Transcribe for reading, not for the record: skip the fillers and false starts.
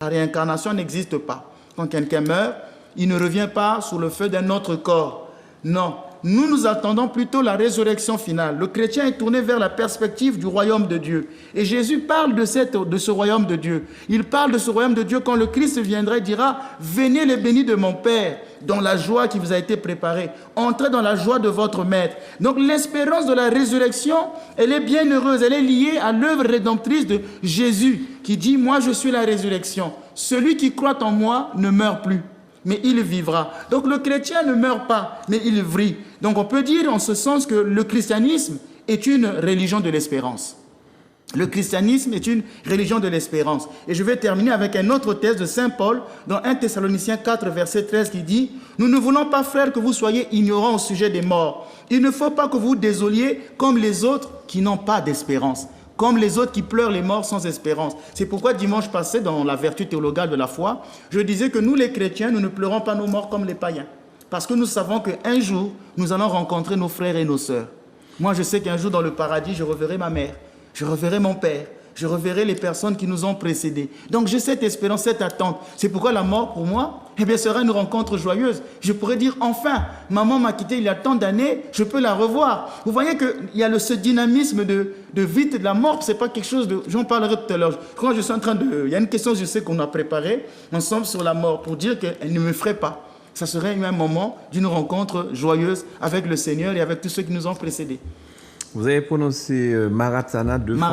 La réincarnation n'existe pas. Quand quelqu'un meurt, il ne revient pas sous le feu d'un autre corps. Non. Nous attendons plutôt la résurrection finale. Le chrétien est tourné vers la perspective du royaume de Dieu. Et Jésus parle de ce royaume de Dieu. Il parle de ce royaume de Dieu quand le Christ viendra et dira « Venez les bénis de mon Père, dans la joie qui vous a été préparée. Entrez dans la joie de votre Maître. » Donc l'espérance de la résurrection, elle est bien heureuse. Elle est liée à l'œuvre rédemptrice de Jésus qui dit « Moi, je suis la résurrection. Celui qui croit en moi ne meurt plus. » Mais il vivra. Donc le chrétien ne meurt pas, mais il vit. Donc on peut dire en ce sens que le christianisme est une religion de l'espérance. Le christianisme est une religion de l'espérance. Et je vais terminer avec un autre texte de Saint Paul dans 1 Thessaloniciens 4, verset 13 qui dit « Nous ne voulons pas, frères, que vous soyez ignorants au sujet des morts. Il ne faut pas que vous désoliez comme les autres qui n'ont pas d'espérance. » Comme les autres qui pleurent les morts sans espérance. C'est pourquoi dimanche passé, dans la vertu théologale de la foi, je disais que nous les chrétiens, nous ne pleurons pas nos morts comme les païens. Parce que nous savons qu'un jour, nous allons rencontrer nos frères et nos sœurs. Moi, je sais qu'un jour, dans le paradis, je reverrai ma mère, je reverrai mon père, je reverrai les personnes qui nous ont précédés. Donc j'ai cette espérance, cette attente. C'est pourquoi la mort, pour moi, eh bien, sera une rencontre joyeuse. Je pourrais dire, enfin, maman m'a quitté il y a tant d'années, je peux la revoir. Vous voyez qu'il y a ce dynamisme de vie de la mort, c'est pas quelque chose de... J'en parlerai tout à l'heure. Quand je suis en train de... Il y a une question, je sais qu'on a préparée ensemble sur la mort pour dire qu'elle ne me ferait pas. Ça serait un moment d'une rencontre joyeuse avec le Seigneur et avec tous ceux qui nous ont précédés. Vous avez prononcé Maranatha 2 fois.